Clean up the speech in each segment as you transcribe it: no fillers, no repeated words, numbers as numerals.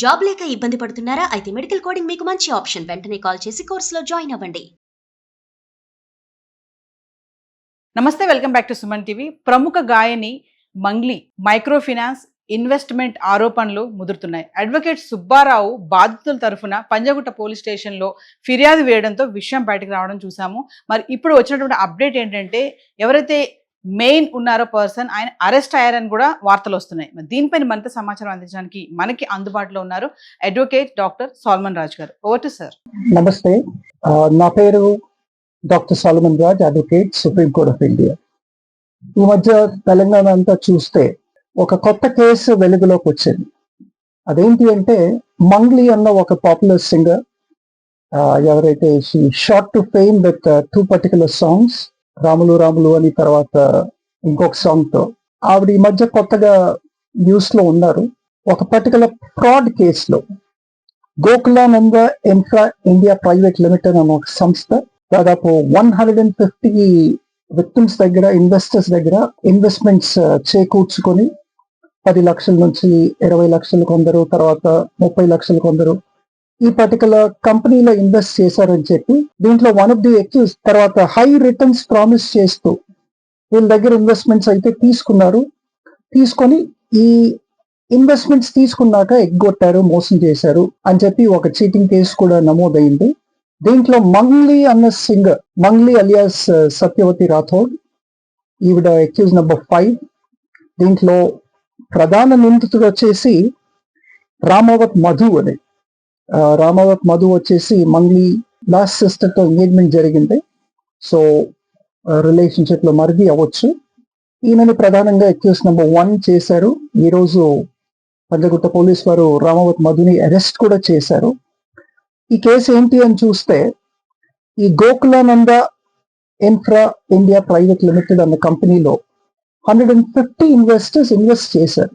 Job లేక ఇబ్బంది పడుతున్నారా? అయితే మెడికల్ కోడింగ్ మీకు మంచి ఆప్షన్. వెంటనే కాల్ చేసి కోర్సులో జాయిన్ అవ్వండి. నమస్తే, welcome back to Suman TV. ప్రముఖ గాయని మంగ్లీ మైక్రో ఫైనాన్స్ ఇన్వెస్ట్మెంట్ ఆరోపణలు ముదురుతున్నాయి. అడ్వకేట్ సుబ్బారావు బాధితుల తరఫున పంజగుట్ట పోలీస్ స్టేషన్లో ఫిర్యాదు వేయడంతో విషయం బయటకు రావడం చూసాము. మరి ఇప్పుడు వచ్చినటువంటి అప్డేట్ ఏంటంటే ఎవరైతే మెయిన్ ఉన్నారో పర్సన్ ఆయన అరెస్ట్ అయ్యారని కూడా వార్తలు వస్తున్నాయి. మరి దీనిపైన మరింత సమాచారం అందించడానికి మనకి అందుబాటులో ఉన్నారు అడ్వకేట్ డాక్టర్ సాల్మన్ రాజ్ గారు. Over to sir. నమస్తే, నా పేరు doctor Salman Raj, advocate, supreme court of India. ఈ మధ్య తెలంగాణ అంతా చూస్తే ఒక కొత్త కేసు వెలుగులోకి వచ్చింది. అదేంటి అంటే మంగ్లీ అన్న ఒక పాపులర్ సింగర్, ఎవరైతే short to fame with 2 particular songs, Ramulu Ramulu అని తర్వాత ఇంకొక సాంగ్ తో ఆవిడ ఈ మధ్య కొత్తగా న్యూస్ లో ఉన్నారు. ఒక పర్టికులర్ ఫ్రాడ్ కేసులో Gokulananda infra India private limited అనే ఒక సంస్థ దాదాపు 150 విక్టిమ్స్ దగ్గర, ఇన్వెస్టర్స్ దగ్గర ఇన్వెస్ట్మెంట్స్ చేకూర్చుకొని 10 లక్షల నుంచి 20 లక్షలు కొందరు, తర్వాత 30 లక్షలు కొందరు ఈ పర్టికులర్ కంపెనీలో ఇన్వెస్ట్ చేశారని చెప్పి దీంట్లో వన్ ఆఫ్ ది అక్యూజ్ తర్వాత హై రిటర్న్స్ ప్రామిస్ చేస్తూ వీళ్ళ దగ్గర ఇన్వెస్ట్మెంట్స్ అయితే తీసుకున్నారు. తీసుకొని ఈ ఇన్వెస్ట్మెంట్స్ తీసుకున్నాక ఎగ్గొట్టారు, మోసం చేశారు అని చెప్పి ఒక చీటింగ్ కేసు కూడా నమోదైంది. దీంట్లో మంగ్లీ అన్న సింగర్, మంగ్లీ అలియాస్ సత్యవతి రాథోడ్, ఈవిడ అక్యూజ్ నెంబర్ 5. దీంట్లో ప్రధాన నిందితుడు వచ్చేసి రామావత్ మధు అని. రామావత్ మధు వచ్చేసి మంగ్లీ లాస్ట్ సిస్టర్ తో ఎంగేజ్మెంట్ జరిగింది. సో రిలేషన్షిప్ లో మరిది అవ్వచ్చు. ఈయనని ప్రధానంగా అక్యూజ్ నెంబర్ 1 చేశారు. ఈ రోజు పంజగుట్ట పోలీస్ వారు రామావత్ మధుని అరెస్ట్ కూడా చేశారు. ఈ కేసు ఏంటి అని చూస్తే ఈ Gokulananda infra India private limited అన్న కంపెనీలో 150 ఇన్వెస్టర్స్ ఇన్వెస్ట్ చేశారు.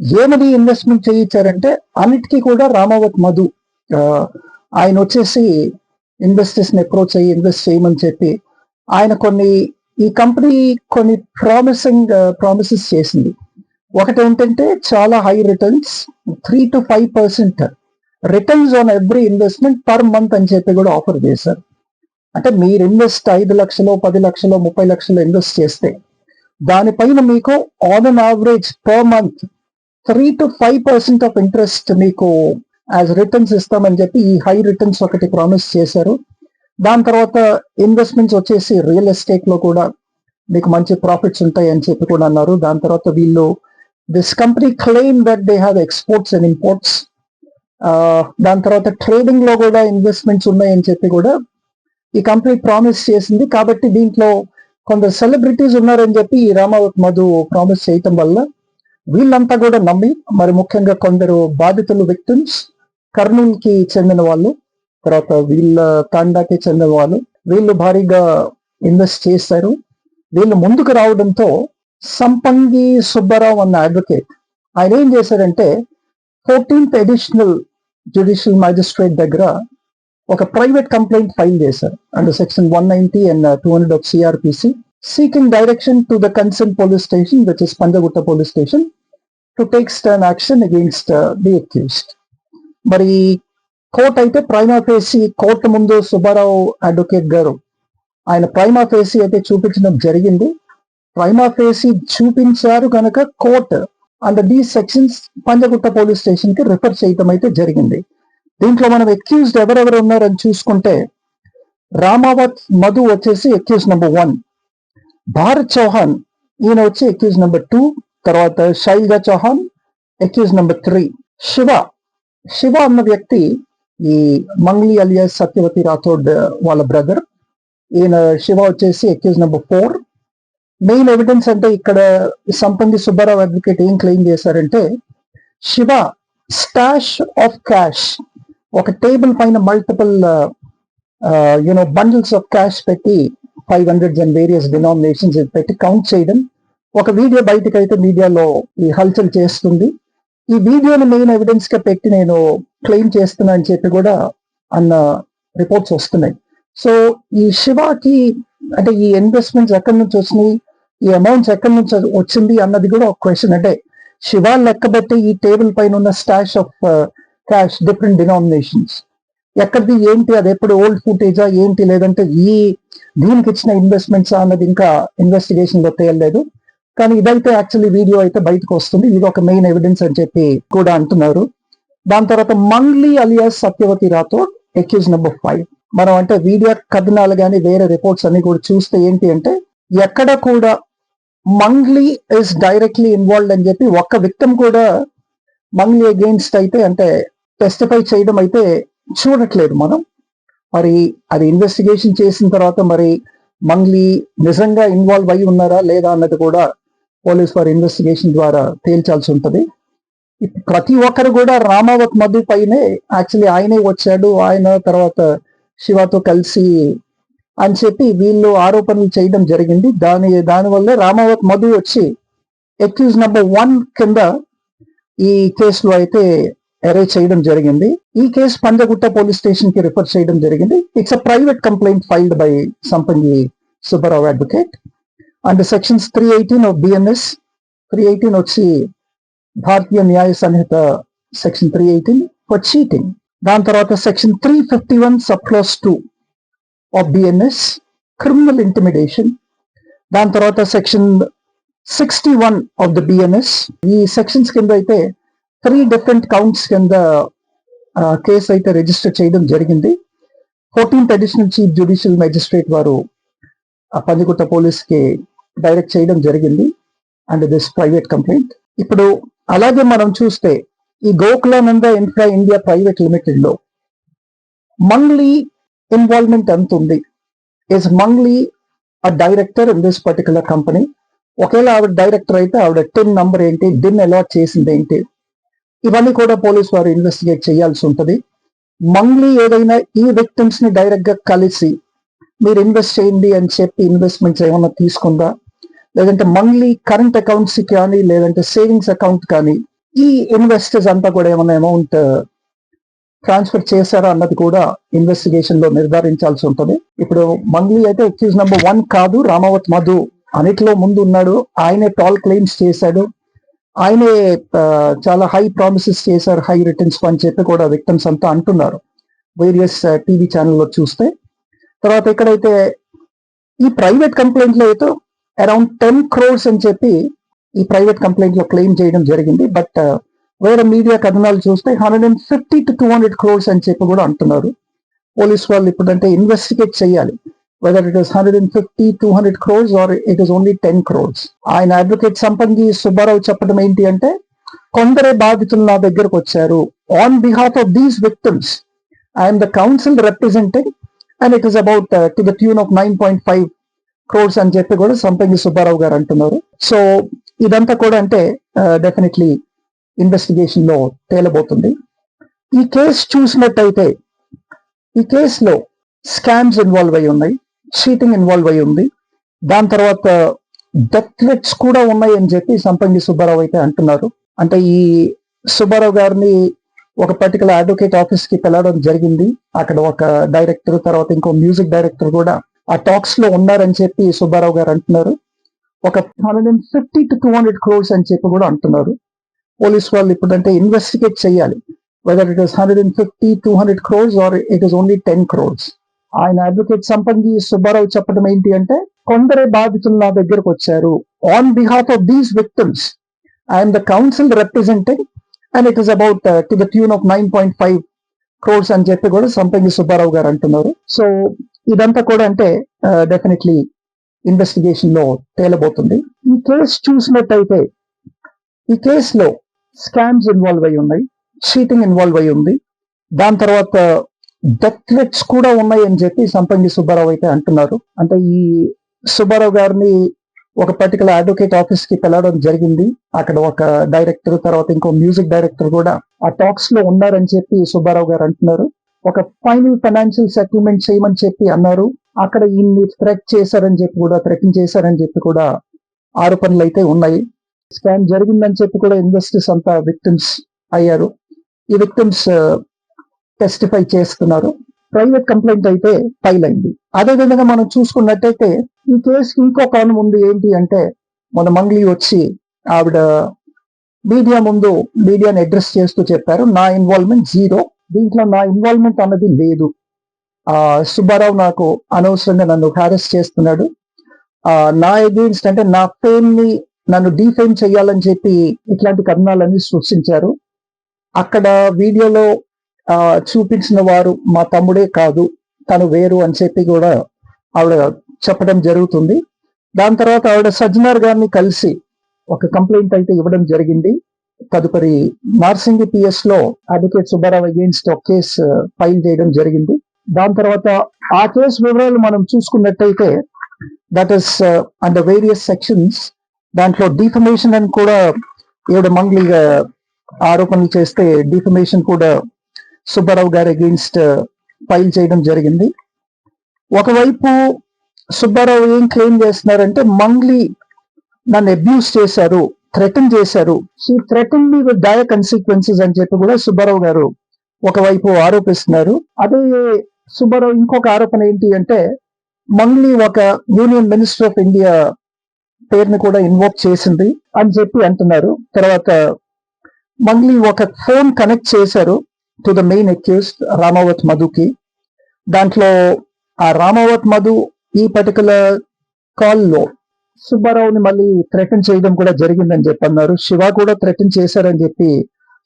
ఏమని ఇన్వెస్ట్మెంట్ చేయించారంటే అన్నిటికీ కూడా రామావత్ మధు ఆయన వచ్చేసి ఇన్వెస్టర్స్ ని అప్రోచ్ అయ్యి ఇన్వెస్ట్ చేయమని చెప్పి ఆయన ఈ కంపెనీ కొన్ని ప్రామిసెస్ చేసింది. ఒకటి ఏంటంటే చాలా high returns, 3 to 5% returns on every investment per month అని చెప్పి కూడా ఆఫర్ చేశారు. అంటే మీరు ఇన్వెస్ట్ 5 లక్షలు, 10 లక్షలు, 30 లక్షలు ఇన్వెస్ట్ చేస్తే దానిపైన మీకు on an average per month 3 to 5% of interest మీకు యాజ్ రిటర్న్స్ ఇస్తామని చెప్పి ఈ హై రిటర్న్స్ ఒకటి ప్రామిస్ చేశారు. దాని తర్వాత ఇన్వెస్ట్మెంట్స్ వచ్చేసి రియల్ ఎస్టేట్ లో కూడా మీకు మంచి ప్రాఫిట్స్ ఉంటాయి అని చెప్పి కూడా అన్నారు. దాని తర్వాత వీళ్ళు this company claim that they have exports and imports. దాని తర్వాత ట్రేడింగ్ లో కూడా ఇన్వెస్ట్మెంట్స్ ఉన్నాయని చెప్పి కూడా ఈ కంపెనీ ప్రామిస్ చేసింది. కాబట్టి దీంట్లో కొందరు సెలబ్రిటీస్ ఉన్నారని చెప్పి ఈ రామావత్ మధు ప్రామిస్ చేయటం వల్ల వీళ్ళంతా కూడా నమ్మి, మరి ముఖ్యంగా కొందరు బాధితులు విక్టిమ్స్ కర్నూలు కి చెందిన వాళ్ళు, తర్వాత వీళ్ళ తాండాకి చెందిన వాళ్ళు, వీళ్ళు భారీగా ఇన్వెస్ట్ చేశారు. వీళ్ళు ముందుకు రావడంతో సంపంగి సుబ్బారావు అన్న అడ్వకేట్ ఆయన ఏం చేశారంటే 14th అడిషనల్ జ్యుడిషియల్ మ్యాజిస్ట్రేట్ దగ్గర ఒక ప్రైవేట్ కంప్లైంట్ ఫైల్ చేశారు under section 190 and 200 of CRPC, seeking direction to the concerned police station, which is Panjagutta police station, to take stern action against the accused. మరి court అయితే prima facie court ముందు Subbarao advocate గారు ఆయన prima facie అయితే చూపించడం జరిగింది. Prima facie చూపించారు కనుక court under these sections Panjagutta police station కి రిఫర్ చేయటం అయితే జరిగింది. దీంట్లో మనం అక్యూజ్డ్ ఎవరెవరు ఉన్నారని చూసుకుంటే రామావత్ మధు వచ్చేసి అక్యూజ్ నెంబర్ 1, భారత్ చౌహాన్ ఈయన వచ్చి అక్యూజ్ నెంబర్ 2, తర్వాత శైలజా చౌహాన్ అక్యూజ్ నెంబర్ 3, శివ అన్న వ్యక్తి ఈ మంగ్లీ అలియాస్ సత్యవతి రాథోడ్ వాళ్ళ బ్రదర్. ఈయన శివ వచ్చేసి అక్యూజ్ నెంబర్ 4. మెయిన్ ఎవిడెన్స్ అంటే ఇక్కడ సంపంగి సుబ్బారావు అడ్వకేట్ ఏం క్లెయిమ్ చేశారంటే శివ స్టాష్ ఆఫ్ క్యాష్ ఒక టేబుల్ పైన మల్టిపుల్ బండిల్స్ ఆఫ్ క్యాష్ పెట్టి 500s and వేరియస్ డినామినేషన్స్ పెట్టి కౌంట్ చేయడం. ఒక వీడియో బయటకు అయితే మీడియాలో ఈ హల్చల్ చేస్తుంది. ఈ వీడియోని మెయిన్ ఎవిడెన్స్ గా పెట్టి నేను క్లెయిమ్ చేస్తున్నా అని చెప్పి కూడా అన్న రిపోర్ట్స్ వస్తున్నాయి. సో ఈ శివకి అంటే ఈ ఇన్వెస్ట్మెంట్స్ ఎక్కడి నుంచి వచ్చినాయి, ఈ అమౌంట్స్ ఎక్కడి నుంచి వచ్చింది అన్నది కూడా ఒక క్వశ్చన్. అంటే శివ లెక్కబెట్టి ఈ టేబుల్ పైన ఉన్న stash of cash different denominations ఎక్కడిది ఏంటి, అది ఎప్పుడు ఓల్డ్ ఫుటేజా ఏంటి, లేదంటే దీనికి ఇచ్చిన ఇన్వెస్ట్మెంట్స్ అన్నది ఇంకా ఇన్వెస్టిగేషన్ లో తేలలేదు. కానీ ఇదైతే యాక్చువల్లీ వీడియో అయితే బయటకు వస్తుంది, ఇది ఒక మెయిన్ ఎవిడెన్స్ అని చెప్పి కూడా అంటున్నారు. దాని తర్వాత Mangli alias Satyavathi Rathod accused number 5. మనం అంటే వీడియో కథనాలు కానీ వేరే రిపోర్ట్స్ అన్ని కూడా చూస్తే ఏంటి అంటే ఎక్కడ కూడా మంగ్లీ ఇస్ డైరెక్ట్లీ ఇన్వాల్వ్డ్ అని చెప్పి ఒక్క విక్టిమ్ కూడా మంగ్లీ అగెయిన్స్ట్ అయితే అంటే టెస్టిఫై చేయడం అయితే చూడట్లేదు మనం. మరి అది ఇన్వెస్టిగేషన్ చేసిన తర్వాత మరి మంగ్లీ నిజంగా ఇన్వాల్వ్ అయి ఉన్నారా లేదా అన్నది కూడా పోలీస్ వారి ఇన్వెస్టిగేషన్ ద్వారా తేల్చాల్సి ఉంటుంది. ప్రతి ఒక్కరు కూడా రామావత్ మధు పైనే యాక్చువల్లీ ఆయనే వచ్చాడు, ఆయన తర్వాత శివతో కలిసి అని చెప్పి వీళ్ళు ఆరోపణలు చేయడం జరిగింది. దానివల్ల రామావత్ మధు వచ్చి అక్యూజ్ నెంబర్ 1 కింద ఈ కేసులో అయితే అరెస్ట్ చేయడం జరిగింది. ఈ కేసు పంజగుట్ట పోలీస్ స్టేషన్ కి రిఫర్ చేయడం జరిగింది. It's a private complaint filed by Sampangi Subbarao advocate and sections 318 of BNS. 318 వచ్చి భారతీయ న్యాయ సంహిత సెక్షన్ 318 ఫర్ చీటింగ్. దాని తర్వాత section 351 sub class 2 of BNS criminal intimidation. దాని తర్వాత సెక్షన్ 61 ఆఫ్ ద బిఎన్ఎస్. ఈ సెక్షన్స్ కింద అయితే 3 డిఫరెంట్ కౌంట్స్ కింద కేసు అయితే రిజిస్టర్ చేయడం జరిగింది. 14th additional chief judicial magistrate వారు పంజగుట్ట పోలీస్ కి డైరెక్ట్ చేయడం జరిగింది అండ్ దిస్ ప్రైవేట్ కంప్లైంట్. ఇప్పుడు అలాగే మనం చూస్తే ఈ Gokulananda infra India private limited లో మంగ్లీ ఇన్వాల్వ్మెంట్ ఎంత ఉంది? Is Mangli a director in this particular company? ఒకవేళ ఆవిడ డైరెక్టర్ అయితే ఆవిడ టిన్ నంబర్ ఏంటి, డిన్ అలాట్ చేసింది ఏంటి, ఇవన్నీ కూడా పోలీస్ వారు ఇన్వెస్టిగేట్ చేయాల్సి ఉంటుంది. మంగ్లీ ఏదైనా ఈ విక్టిమ్స్ ని డైరెక్ట్ గా కలిసి మీరు ఇన్వెస్ట్ చేయండి అని చెప్పి ఇన్వెస్ట్మెంట్స్ ఏమైనా తీసుకుందా, లేదంటే మంగ్లీ కరెంట్ అకౌంట్స్ కానీ లేదంటే సేవింగ్స్ అకౌంట్ కానీ ఈ ఇన్వెస్టర్స్ అంతా కూడా ఏమైనా అమౌంట్ ట్రాన్స్ఫర్ చేశారా అన్నది కూడా ఇన్వెస్టిగేషన్ లో నిర్ధారించాల్సి ఉంటుంది. ఇప్పుడు మంగ్లీ అయితే అక్యూజ్ నెంబర్ 1 కాదు, రామావత్ మధు అన్నిటిలో ముందు ఉన్నాడు. ఆయనే టాల్ క్లెయిమ్స్ చేశాడు, ఆయనే చాలా హై ప్రామిసెస్ చేశారు, హై రిటర్న్స్ అని చెప్పి కూడా విక్టిమ్స్ అంతా అంటున్నారు వేరియస్ టీవీ ఛానల్లో చూస్తే. తర్వాత ఇక్కడైతే ఈ ప్రైవేట్ కంప్లైంట్ లో అయితే అరౌండ్ 10 crores అని చెప్పి ఈ ప్రైవేట్ కంప్లైంట్ లో క్లెయిమ్ చేయడం జరిగింది. బట్ వేరే మీడియా కథనాలు చూస్తే 150 to 200 crores అని చెప్పి కూడా అంటున్నారు. పోలీస్ వాళ్ళు ఇప్పుడంటే ఇన్వెస్టిగేట్ చేయాలి whether it is 150, 200 crores or it is only 10 crores. ఆయన అడ్వకేట్ సంపంగి సుబ్బారావు చెప్పడం ఏంటి అంటే కొందరే బాధితులు నా దగ్గరకు వచ్చారు, on behalf of these victims I'm the council representing and it is about to the tune of 9.5 crores అని చెప్పి కూడా సంపంగి సుబ్బారావు గారు అంటున్నారు. సో ఇదంతా కూడా అంటే డెఫినెట్లీ ఇన్వెస్టిగేషన్ లో తేలబోతుంది. ఈ కేసు చూసినట్టయితే ఈ కేసులో స్కామ్స్ ఇన్వాల్వ్ అయి ఉన్నాయి, చీటింగ్ ఇన్వాల్వ్ అయి ఉంది, దాని తర్వాత డెత్ థ్రెట్స్ కూడా ఉన్నాయి అని చెప్పి సంపంగి సుబ్బారావు అయితే అంటున్నారు. అంటే ఈ సుబ్బారావు గారిని ఒక పర్టికులర్ అడ్వకేట్ ఆఫీస్ కి పిలవడం జరిగింది. అక్కడ ఒక డైరెక్టర్ తర్వాత ఇంకో మ్యూజిక్ డైరెక్టర్ కూడా ఆ టాక్స్ లో ఉన్నారని చెప్పి సుబ్బారావు గారు అంటున్నారు. ఒక 150 to 200 crores అని చెప్పి కూడా అంటున్నారు. పోలీస్ వాళ్ళు ఇప్పుడంటే ఇన్వెస్టిగేట్ చేయాలి whether it is 150, 200 crores or it is only 10 crores. ఆయన అడ్వకేట్ సంపంగి సుబ్బారావు చెప్పడం ఏంటి అంటే కొందరే బాధితులు నా దగ్గరకు వచ్చారు, on behalf of these victims I'm the council representing and it is about to the tune of 9.5 crores అని చెప్పి కూడా సంపంగి సుబ్బారావు గారు అంటున్నారు. సో ఇదంతా కూడా అంటే డెఫినెట్లీ ఇన్వెస్టిగేషన్ లో తేలబోతుంది. ఈ కేసు చూసినట్టయితే ఈ కేసులో స్కామ్స్ ఇన్వాల్వ్ అయి ఉన్నాయి, చీటింగ్ ఇన్వాల్వ్ అయి ఉంది, దాని తర్వాత డెత్ థ్రెట్స్ కూడా ఉన్నాయి అని చెప్పి సంపంగి సుబ్బారావు అయితే అంటున్నారు. అంటే ఈ సుబ్బారావు గారిని ఒక పర్టికులర్ అడ్వకేట్ ఆఫీస్ కి పిలవడం జరిగింది. అక్కడ ఒక డైరెక్టర్ తర్వాత ఇంకో మ్యూజిక్ డైరెక్టర్ కూడా ఆ టాక్స్ లో ఉన్నారని చెప్పి సుబ్బారావు గారు అంటున్నారు. ఒక ఫైనల్ ఫైనాన్షియల్ సెటిల్మెంట్ చేయమని చెప్పి అన్నారు. అక్కడ ఈయన్ని థ్రెటన్ చేశారని చెప్పి కూడా ఆరోపణలు అయితే ఉన్నాయి. స్కామ్ జరిగిందని చెప్పి కూడా ఇన్వెస్టర్స్ అంతా విక్టిమ్స్ అయ్యారు. ఈ విక్టిమ్స్ టెస్టిఫై చేస్తున్నారు. ప్రైవేట్ కంప్లైంట్ అయితే ఫైల్ అయింది. అదే విధంగా మనం చూసుకున్నట్టయితే ఈ కేసుకి ఇంకో కారణం ఉంది. ఏంటి అంటే మన మంగ్లీ వచ్చి ఆవిడ మీడియా ముందు మీడియాని అడ్రస్ చేస్తూ చెప్పారు, నా ఇన్వాల్వ్మెంట్ జీరో, దీంట్లో నా ఇన్వాల్వ్మెంట్ అన్నది లేదు. సుబ్బారావు నాకు అనవసరంగా నన్ను హారెస్ చేస్తున్నాడు, నా అగెయిన్స్ట్ అంటే నా ఫేమ్ ని నన్ను డిఫేమ్ చేయాలని చెప్పి ఇట్లాంటి కథనాలన్నీ సృష్టించారు. అక్కడ వీడియోలో చూపించిన వారు మా తమ్ముడే కాదు, తను వేరు అని చెప్పి కూడా ఆవిడ చెప్పడం జరుగుతుంది. దాని తర్వాత ఆవిడ సజ్జనార్ గారిని కలిసి ఒక కంప్లైంట్ అయితే ఇవ్వడం జరిగింది. తదుపరి నార్సింగి పిఎస్ లో అడ్వకేట్ సుబ్బారావు అగేన్స్ట్ ఒక కేసు ఫైల్ చేయడం జరిగింది. దాని తర్వాత ఆ కేసు వివరాలు మనం చూసుకున్నట్టయితే that is under various sections. దాంట్లో డిఫమేషన్ అని కూడా ఏడు మంగ్లీగా ఆరోపణలు చేస్తే డిఫమేషన్ కూడా సుబ్బారావు గారి అగేన్స్ట్ ఫైల్ చేయడం జరిగింది. ఒకవైపు సుబ్బారావు ఏం క్లెయిమ్ చేస్తున్నారంటే మంగ్లీ నన్ను అబ్యూస్ చేశారు, థ్రెటన్ చేశారు, she threaten me with dire consequences అని చెప్పి కూడా సుబ్బారావు గారు ఒకవైపు ఆరోపిస్తున్నారు. అదే సుబ్బారావు ఇంకొక ఆరోపణ ఏంటి అంటే మంగ్లీ ఒక యూనియన్ మినిస్టర్ ఆఫ్ ఇండియా పేరుని కూడా ఇన్వోక్ చేసింది అని చెప్పి అంటున్నారు. తర్వాత మంగ్లీ ఒక ఫోన్ కనెక్ట్ చేశారు to the main accused Ramavath మధుకి. దాంట్లో ఆ రామావత్ మధు ఈ పర్టికులర్ కాల్లో సుబ్బారావుని మళ్ళీ థ్రెటన్ చేయడం కూడా జరిగిందని చెప్పి అన్నారు. శివ కూడా థ్రెటన్ చేశారని చెప్పి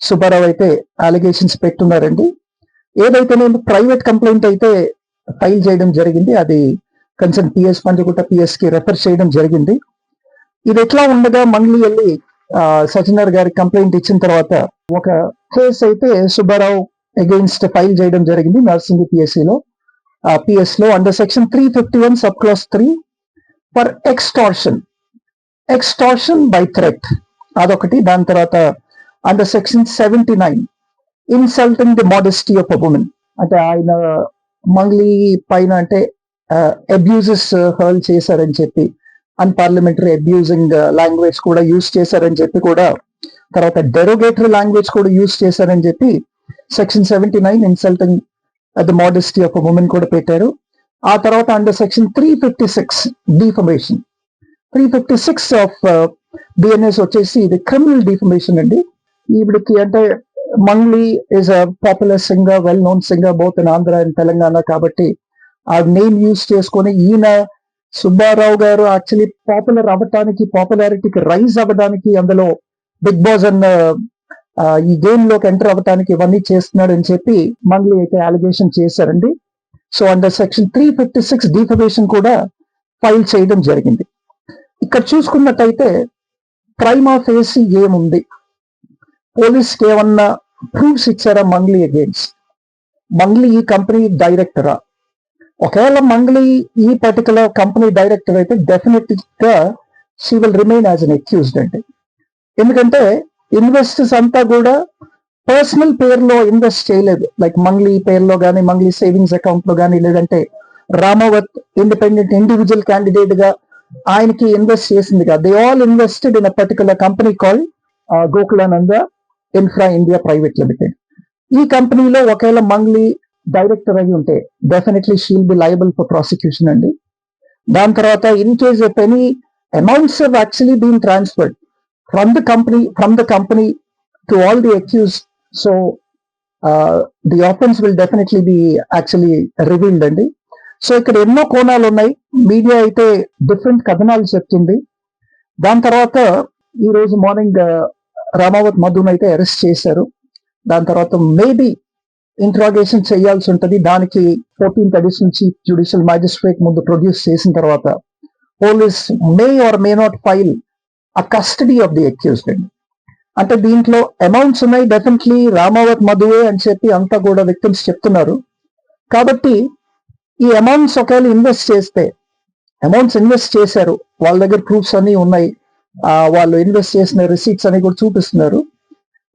సుబ్బారావు అయితే అలిగేషన్స్ పెట్టున్నారండి. ఏదైతే నేను ప్రైవేట్ కంప్లైంట్ అయితే ఫైల్ చేయడం జరిగింది, అది కన్సర్న్ పిఎస్ పంజగుట్ట పిఎస్ కి రెఫర్ చేయడం జరిగింది. ఇది ఎట్లా ఉండగా మంగ్లీ వెళ్ళి సజ్జనార్ గారి కంప్లైంట్ ఇచ్చిన తర్వాత ఒక కేసు అయితే సుబ్బారావు అగెయిన్స్ట్ ఫైల్ చేయడం జరిగింది నర్సింగి పిఎస్ లో under section 351 sub class 3 for extortion by threat, అదొకటి. దాని తర్వాత under section 79 insulting the modesty of a women, అంటే ఆయన మంగ్లీ పైన అంటే అబ్యూజెస్ హర్ల్ చేశారని చెప్పి, అన్పార్లమెంటరీ అబ్యూజింగ్ లాంగ్వేజ్ కూడా యూజ్ చేశారని చెప్పి కూడా, తర్వాత డెరోగేటరీ లాంగ్వేజ్ కూడా యూజ్ చేశారని చెప్పి section 79 insulting the modesty of a women కూడా పెట్టారు. ఆ తర్వాత under section 356 defamation, 356 of BNS వచ్చేసి ఇది క్రిమినల్ డిఫమేషన్ అండి. ఈవిడికి అంటే Mangli is a popular singer, well known singer both in Andhra and Telangana, కాబట్టి ఆ నేమ్ యూజ్ చేసుకొని ఈయన సుబ్బారావు గారు యాక్చువల్లీ పాపులర్ అవ్వటానికి, పాపులారిటీకి రైజ్ అవ్వడానికి, అందులో బిగ్ బాస్ అన్న ఈ గేమ్ లోకి ఎంటర్ అవ్వటానికి ఇవన్నీ చేస్తున్నాడు అని చెప్పి మంగ్లీ అయితే అలిగేషన్ చేశారండి. సో అండర్ సెక్షన్ 356 డిఫమేషన్ కూడా ఫైల్ చేయడం జరిగింది. ఇక్కడ చూసుకున్నట్టయితే ప్రైమా ఫేసి ఏముంది, పోలీస్కి ఏమన్నా ప్రూఫ్స్ ఇచ్చారా మంగ్లీ అగేన్స్ట్? మంగ్లీ ఈ కంపెనీ డైరెక్టరా? ఒకవేళ మంగ్లీ ఈ పర్టికులర్ కంపెనీ డైరెక్టర్ అయితే డెఫినెట్ గా she will remain as an accused అండి. ఎందుకంటే ఇన్వెస్టర్స్ అంతా కూడా పర్సనల్ పేరులో ఇన్వెస్ట్ చేయలేదు, లైక్ మంగ్లీ పేరులో కానీ, మంగ్లీ సేవింగ్స్ అకౌంట్ లో కానీ, లేదంటే రామావత్ ఇండిపెండెంట్ ఇండివిజువల్ క్యాండిడేట్ గా ఆయనకి ఇన్వెస్ట్ చేసింది కాదు. They all invested in a particular company called Gokulananda infra India private limited. ఈ కంపెనీలో ఒకవేళ మంగ్లీ డైరెక్టర్ అయి ఉంటే definitely she'll be liable for prosecution అండి. దాని తర్వాత in case of any amounts have actually been transferred from the company to all the accused, so the offense will definitely be actually revealed అండి. So ఇక్కడ ఎన్నో కోణాలు ఉన్నాయి. Media అయితే different కథనాలు చెప్తుంది. దాని తర్వాత ఈ రోజు మార్నింగ్ రామావత్ మధున్ అయితే అరెస్ట్ చేశారు. దాని తర్వాత మేబీ ఇంట్రాగేషన్ చేయాల్సి ఉంటుంది. దానికి 14th additional chief judicial magistrate ముందు ప్రొడ్యూస్ చేసిన తర్వాత police may or may not file a custody of the accused అండి. అంటే దీంట్లో అమౌంట్స్ ఉన్నాయి, డెఫినెట్లీ రామావత్ మధువే అని చెప్పి అంతా కూడా విక్టిమ్స్ చెప్తున్నారు. కాబట్టి ఈ అమౌంట్స్ ఒకవేళ ఇన్వెస్ట్ చేస్తే, అమౌంట్స్ ఇన్వెస్ట్ చేశారు, వాళ్ళ దగ్గర ప్రూఫ్స్ అన్ని ఉన్నాయి, వాళ్ళు ఇన్వెస్ట్ చేసిన రిసీట్స్ అని కూడా చూపిస్తున్నారు.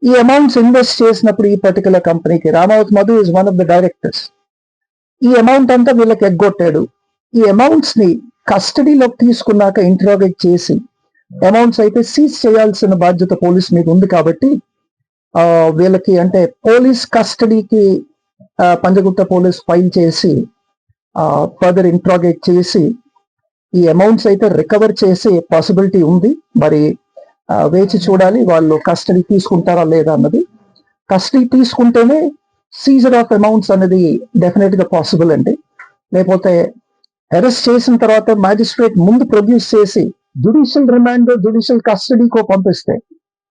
ఈ అమౌంట్స్ ఇన్వెస్ట్ చేసినప్పుడు ఈ పర్టికులర్ కంపెనీకి Ramavath Madhu is one of the directors. ఈ అమౌంట్ అంతా వీళ్ళకి ఎగ్గొట్టాడు. ఈ అమౌంట్స్ ని కస్టడీలోకి తీసుకున్నాక ఇంట్రాగేట్ చేసి అమౌంట్స్ అయితే సీజ్ చేయాల్సిన బాధ్యత పోలీస్ మీద ఉంది. కాబట్టి వీళ్ళకి అంటే పోలీస్ కస్టడీకి పంజగుట్ట పోలీస్ ఫైల్ చేసి ఫర్దర్ ఇంట్రాగేట్ చేసి ఈ అమౌంట్స్ అయితే రికవర్ చేసే పాసిబిలిటీ ఉంది. మరి వేచి చూడాలి వాళ్ళు కస్టడీ తీసుకుంటారా లేదా అన్నది. కస్టడీ తీసుకుంటేనే సీజర్ ఆఫ్ అమౌంట్స్ అనేది డెఫినెట్ గా పాసిబుల్ అండి. లేకపోతే అరెస్ట్ చేసిన తర్వాత మ్యాజిస్ట్రేట్ ముందు ప్రొడ్యూస్ చేసి జ్యుడిషియల్ రిమాండ్, జ్యుడిషియల్ కస్టడీకో పంపిస్తే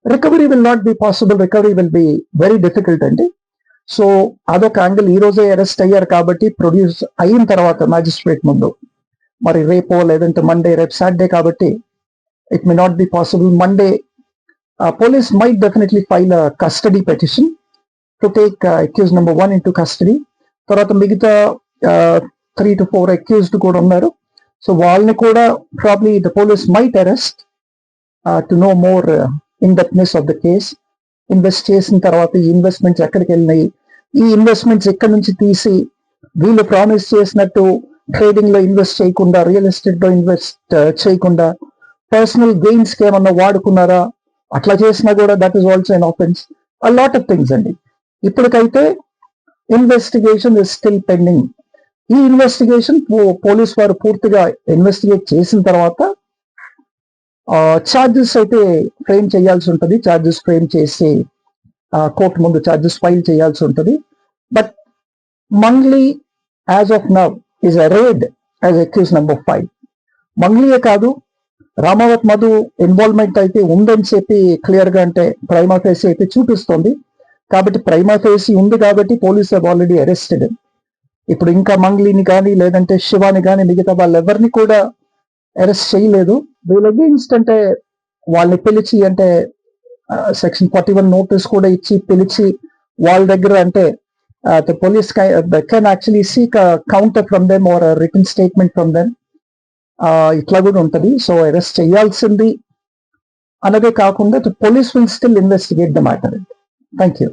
recovery will not be possible, recovery will be very difficult అండి. సో అదొక యాంగిల్. ఈ రోజే అరెస్ట్ అయ్యారు కాబట్టి ప్రొడ్యూస్ అయిన తర్వాత మ్యాజిస్ట్రేట్ ముందు, మరి రేపో లేదంటే మండే, రేపు సాటర్డే కాబట్టి it may not be possible. Monday police might definitely file a custody petition to take accused number 1 into custody. తర్వాత మిగతా 3 to 4 అక్యూజ్డ్ కూడా ఉన్నారు. సో వాళ్ళని కూడా probably the police might arrest to know more in depthness of the case. Invest చేసిన తర్వాత ఈ investments ఎక్కడికి వెళ్ళినాయి, ఈ ఇన్వెస్ట్మెంట్స్ ఎక్కడి నుంచి తీసి వీళ్ళు ప్రామిస్ చేసినట్టు ట్రేడింగ్ లో ఇన్వెస్ట్ చేయకుండా, రియల్ ఎస్టేట్ లో ఇన్వెస్ట్ చేయకుండా పర్సనల్ గెయిన్స్ కి ఏమన్నా వాడుకున్నారా, అట్లా చేసినా కూడా that is also an offence. A lot of things అండి. ఇప్పటికైతే ఇన్వెస్టిగేషన్ ఇస్ స్టిల్ పెండింగ్. ఈ ఇన్వెస్టిగేషన్ పోలీస్ వారు పూర్తిగా ఇన్వెస్టిగేట్ చేసిన తర్వాత ఛార్జెస్ అయితే ఫ్రేమ్ చేయాల్సి ఉంటుంది. ఛార్జెస్ ఫ్రేమ్ చేసి కోర్టు ముందు ఛార్జెస్ ఫైల్ చేయాల్సి ఉంటుంది. But Mangli as of now is arrayed as accused number 5. మంగ్లీయే కాదు, రామావత్ మధు ఇన్వాల్వ్మెంట్ అయితే ఉందని చెప్పి క్లియర్ గా, అంటే ప్రైమా ఫేసి అయితే చూపిస్తుంది. కాబట్టి ప్రైమా ఫేసి ఉంది కాబట్టి పోలీస్ హావ్ ఆల్రెడీ అరెస్టెడ్. ఇప్పుడు ఇంకా మంగ్లీని కానీ లేదంటే శివాని కానీ మిగతా వాళ్ళెవరిని కూడా అరెస్ట్ చేయలేదు. వీళ్ళ అగెయిన్స్ట్ అంటే వాళ్ళని పిలిచి, అంటే సెక్షన్ 41 నోటీస్ కూడా ఇచ్చి పిలిచి వాళ్ళ దగ్గర, అంటే the police can actually seek a counter from them or a written statement from them. ఇట్లా కూడా ఉంటుంది. సో అరెస్ట్ చేయాల్సింది అన్నదే కాకుండా the police will still investigate the matter. Thank you.